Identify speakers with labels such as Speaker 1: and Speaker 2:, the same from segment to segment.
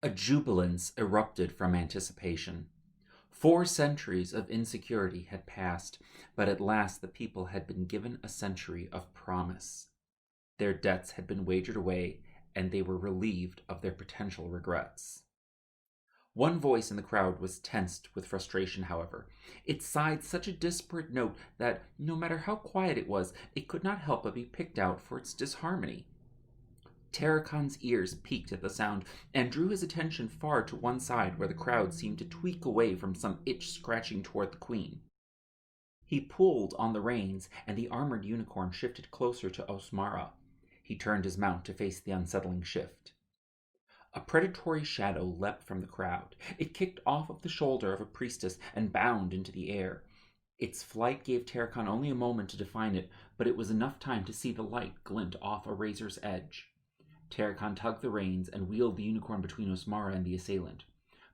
Speaker 1: A jubilance erupted from anticipation. 4 centuries of insecurity had passed, but at last the people had been given a century of promise. Their debts had been wagered away, and they were relieved of their potential regrets. One voice in the crowd was tensed with frustration, however. It sighed such a disparate note that, no matter how quiet it was, it could not help but be picked out for its disharmony. Tarakan's ears peaked at the sound and drew his attention far to one side where the crowd seemed to tweak away from some itch scratching toward the queen. He pulled on the reins, and the armored unicorn shifted closer to Osmara. He turned his mount to face the unsettling shift. A predatory shadow leapt from the crowd. It kicked off of the shoulder of a priestess and bounded into the air. Its flight gave Tarakan only a moment to define it, but it was enough time to see the light glint off a razor's edge. Tarakan tugged the reins and wheeled the unicorn between Osmara and the assailant.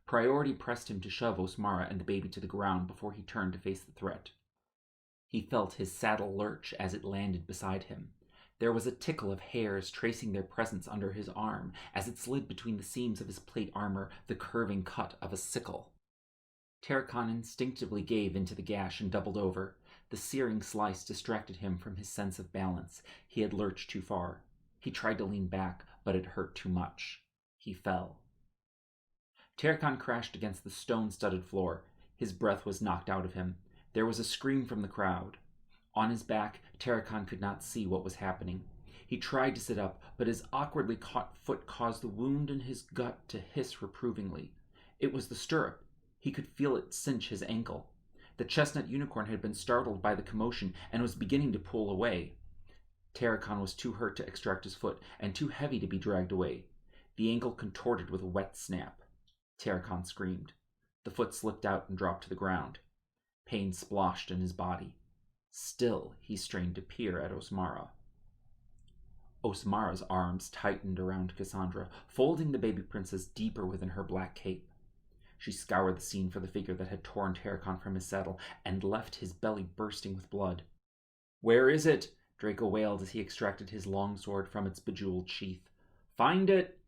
Speaker 1: Priority pressed him to shove Osmara and the baby to the ground before he turned to face the threat. He felt his saddle lurch as it landed beside him. There was a tickle of hairs tracing their presence under his arm as it slid between the seams of his plate armor, the curving cut of a sickle. Tarakan instinctively gave into the gash and doubled over. The searing slice distracted him from his sense of balance. He had lurched too far. He tried to lean back, but it hurt too much. He fell. Tarakan crashed against the stone-studded floor. His breath was knocked out of him. There was a scream from the crowd. On his back, Tarakan could not see what was happening. He tried to sit up, but his awkwardly caught foot caused the wound in his gut to hiss reprovingly. It was the stirrup. He could feel it cinch his ankle. The chestnut unicorn had been startled by the commotion and was beginning to pull away. Tarakan was too hurt to extract his foot, and too heavy to be dragged away. The ankle contorted with a wet snap. Tarakan screamed. The foot slipped out and dropped to the ground. Pain sploshed in his body. Still, he strained to peer at Osmara. Osmara's arms tightened around Cassandra, folding the baby princess deeper within her black cape. She scoured the scene for the figure that had torn Tarakan from his saddle and left his belly bursting with blood. "Where is it?" Draco wailed as he extracted his long sword from its bejeweled sheath. "Find it!"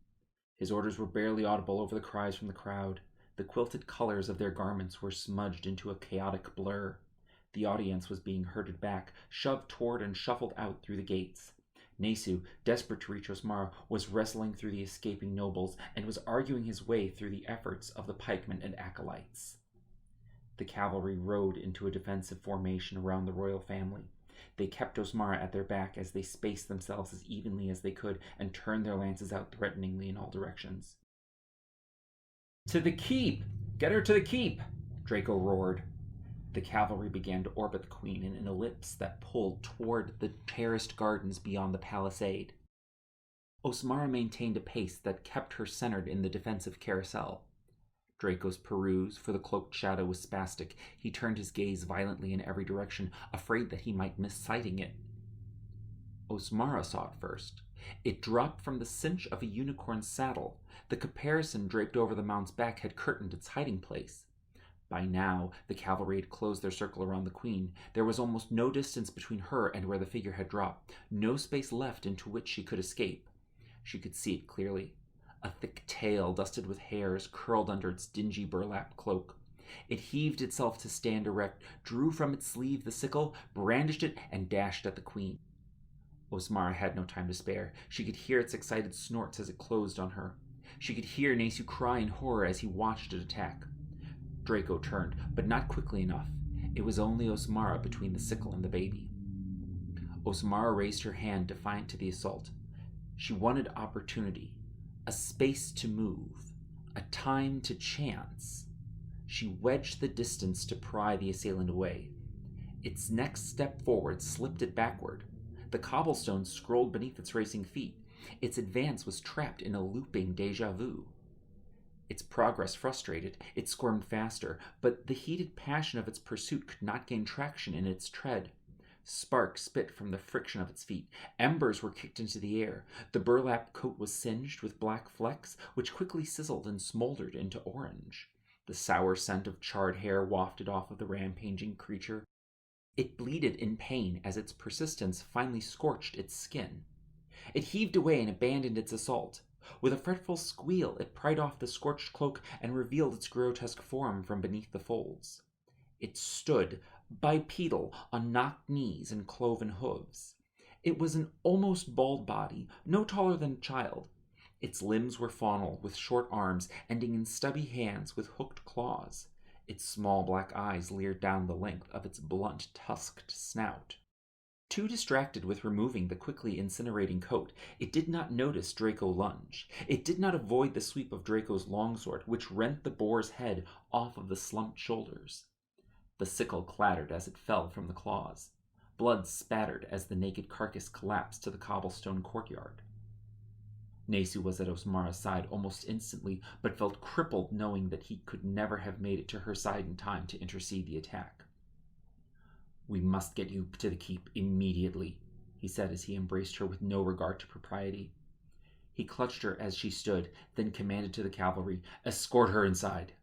Speaker 1: His orders were barely audible over the cries from the crowd. The quilted colors of their garments were smudged into a chaotic blur. The audience was being herded back, shoved toward and shuffled out through the gates. Nesu, desperate to reach Osmara, was wrestling through the escaping nobles and was arguing his way through the efforts of the pikemen and acolytes. The cavalry rode into a defensive formation around the royal family. They kept Osmara at their back as they spaced themselves as evenly as they could and turned their lances out threateningly in all directions. "To the keep! Get her to the keep!" Draco roared. The cavalry began to orbit the queen in an ellipse that pulled toward the terraced gardens beyond the palisade. Osmara maintained a pace that kept her centered in the defensive carousel. Draco's peruse for the cloaked shadow was spastic. He turned his gaze violently in every direction, afraid that he might miss sighting it. Osmara saw it first. It dropped from the cinch of a unicorn's saddle. The caparison draped over the mount's back had curtained its hiding place. By now, the cavalry had closed their circle around the queen. There was almost no distance between her and where the figure had dropped, no space left into which she could escape. She could see it clearly. A thick tail, dusted with hairs, curled under its dingy burlap cloak. It heaved itself to stand erect, drew from its sleeve the sickle, brandished it, and dashed at the queen. Osmara had no time to spare. She could hear its excited snorts as it closed on her. She could hear Nesu cry in horror as he watched it attack. Draco turned, but not quickly enough. It was only Osmara between the sickle and the baby. Osmara raised her hand defiant to the assault. She wanted opportunity. A space to move, a time to chance. She wedged the distance to pry the assailant away. Its next step forward slipped it backward. The cobblestones scrolled beneath its racing feet. Its advance was trapped in a looping déjà vu. Its progress frustrated, it squirmed faster, but the heated passion of its pursuit could not gain traction in its tread. Sparks spit from the friction of its feet. Embers were kicked into the air. The burlap coat was singed with black flecks, which quickly sizzled and smoldered into orange. The sour scent of charred hair wafted off of the rampaging creature. It bleated in pain as its persistence finally scorched its skin. It heaved away and abandoned its assault. With a fretful squeal, it pried off the scorched cloak and revealed its grotesque form from beneath the folds. It stood, bipedal, on knocked knees and cloven hooves. It was an almost bald body, no taller than a child. Its limbs were faunal, with short arms, ending in stubby hands with hooked claws. Its small black eyes leered down the length of its blunt, tusked snout. Too distracted with removing the quickly incinerating coat, it did not notice Draco lunge. It did not avoid the sweep of Draco's longsword, which rent the boar's head off of the slumped shoulders. The sickle clattered as it fell from the claws. Blood spattered as the naked carcass collapsed to the cobblestone courtyard. Nesu was at Osmara's side almost instantly, but felt crippled knowing that he could never have made it to her side in time to intercede the attack. "We must get you to the keep immediately," he said as he embraced her with no regard to propriety. He clutched her as she stood, then commanded to the cavalry, "Escort her inside."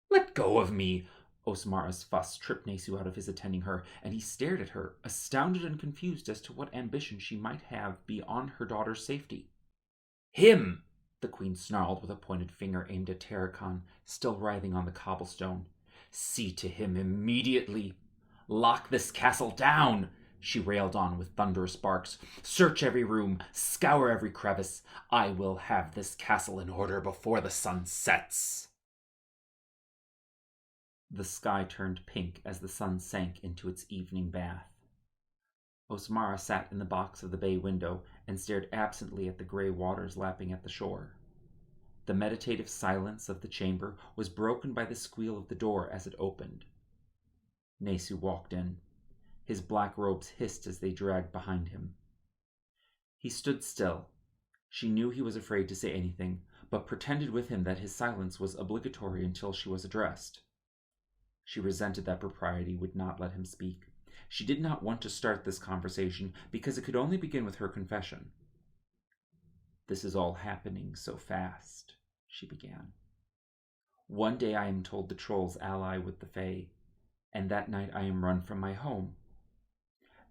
Speaker 1: "Let go of me!" Osmara's fuss tripped Nesu out of his attending her, and he stared at her, astounded and confused as to what ambition she might have beyond her daughter's safety. "Him!" the queen snarled with a pointed finger aimed at Terracon, still writhing on the cobblestone. "See to him immediately! Lock this castle down!" she railed on with thunderous barks. "Search every room, scour every crevice. I will have this castle in order before the sun sets." The sky turned pink as the sun sank into its evening bath. Osmara sat in the box of the bay window and stared absently at the gray waters lapping at the shore. The meditative silence of the chamber was broken by the squeal of the door as it opened. Nesu walked in. His black robes hissed as they dragged behind him. He stood still. She knew he was afraid to say anything, but pretended with him that his silence was obligatory until she was addressed. She resented that propriety would not let him speak. She did not want to start this conversation because it could only begin with her confession. "This is all happening so fast," she began. "One day I am told the trolls ally with the Fae, and that night I am run from my home.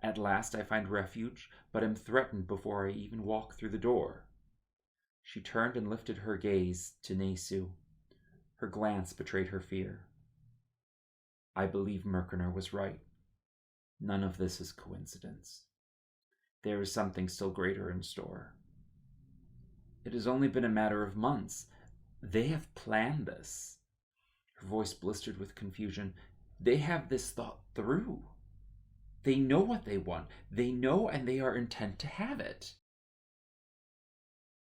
Speaker 1: At last I find refuge, but am threatened before I even walk through the door." She turned and lifted her gaze to Nesu. Her glance betrayed her fear. "I believe Myrkiner was right. None of this is coincidence. There is something still greater in store. It has only been a matter of months. They have planned this." Her voice blistered with confusion. "They have this thought through. They know what they want. They know, and they are intent to have it."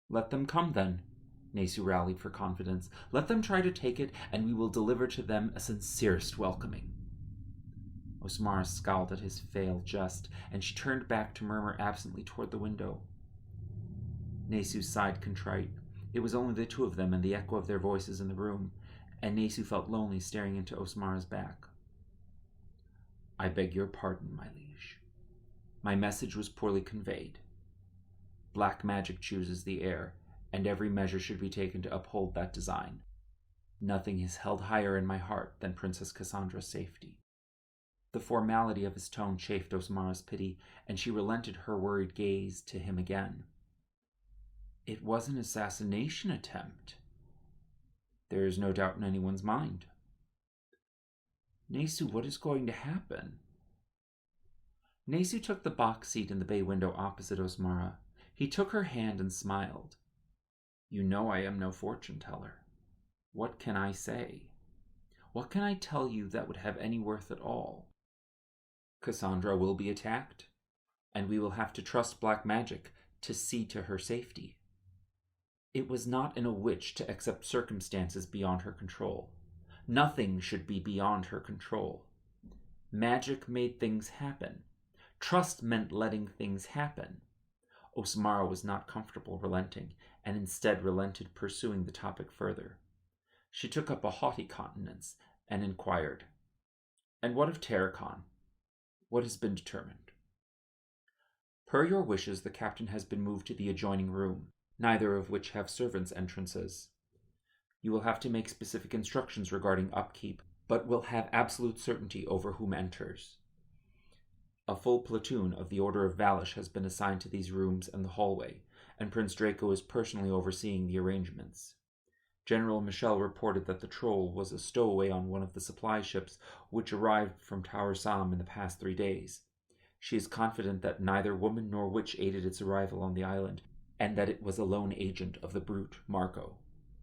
Speaker 1: "Let them come, then," Nesu rallied for confidence. "Let them try to take it, and we will deliver to them a sincerest welcoming." Osmara scowled at his failed jest, and she turned back to murmur absently toward the window. Nesu sighed contrite. It was only the two of them and the echo of their voices in the room, and Nesu felt lonely staring into Osmara's back. "I beg your pardon, my liege. My message was poorly conveyed. Black magic chooses the air, and every measure should be taken to uphold that design. Nothing is held higher in my heart than Princess Cassandra's safety." The formality of his tone chafed Osmara's pity, and she relented her worried gaze to him again. "It was an assassination attempt." "There is no doubt in anyone's mind." "Nesu, what is going to happen?" Nesu took the box seat in the bay window opposite Osmara. He took her hand and smiled. "You know I am no fortune teller. What can I say? What can I tell you that would have any worth at all? Cassandra will be attacked, and we will have to trust black magic to see to her safety. It was not in a witch to accept circumstances beyond her control. Nothing should be beyond her control. Magic made things happen. Trust meant letting things happen." Osmara was not comfortable relenting, and instead relented pursuing the topic further. She took up a haughty countenance and inquired, "And what of Terracon? What has been determined?" "Per your wishes, the captain has been moved to the adjoining room, neither of which have servants' entrances. You will have to make specific instructions regarding upkeep, but will have absolute certainty over whom enters. A full platoon of the Order of Valish has been assigned to these rooms and the hallway, and Prince Draco is personally overseeing the arrangements. General Michel reported that the troll was a stowaway on one of the supply ships which arrived from Tower Sam in the past 3 days. She is confident that neither woman nor witch aided its arrival on the island, and that it was a lone agent of the brute, Marco.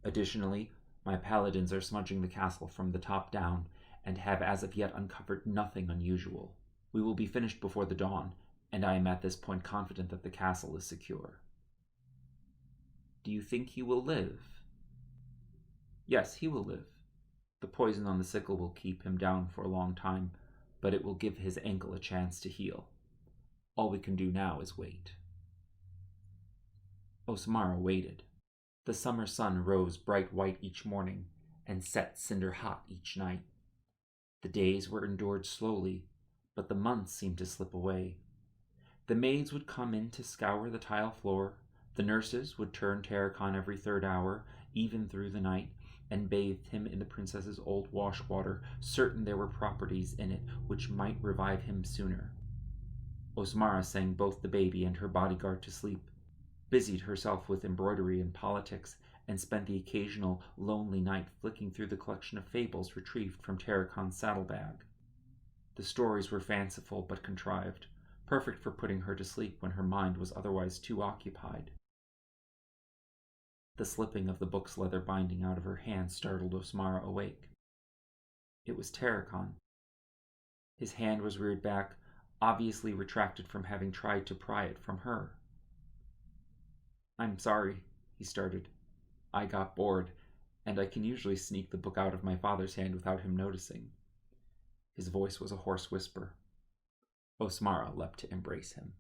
Speaker 1: Additionally, my paladins are smudging the castle from the top down, and have as of yet uncovered nothing unusual. We will be finished before the dawn, and I am at this point confident that the castle is secure. Do you think he will live? Yes, he will live. The poison on the sickle will keep him down for a long time, but it will give his ankle a chance to heal. All we can do now is wait. Osmara waited. The summer sun rose bright white each morning and set cinder hot each night. The days were endured slowly, but the months seemed to slip away. The maids would come in to scour the tile floor, the nurses would turn Terracon every 3rd hour, even through the night, and bathed him in the princess's old wash water, certain there were properties in it which might revive him sooner. Osmara sang both the baby and her bodyguard to sleep, busied herself with embroidery and politics, and spent the occasional lonely night flicking through the collection of fables retrieved from Terracon's saddlebag. The stories were fanciful but contrived, perfect for putting her to sleep when her mind was otherwise too occupied. The slipping of the book's leather binding out of her hand startled Osmara awake. It was Terracon. His hand was reared back, obviously retracted from having tried to pry it from her. "I'm sorry," he started. "I got bored, and I can usually sneak the book out of my father's hand without him noticing." His voice was a hoarse whisper. Osmara leapt to embrace him.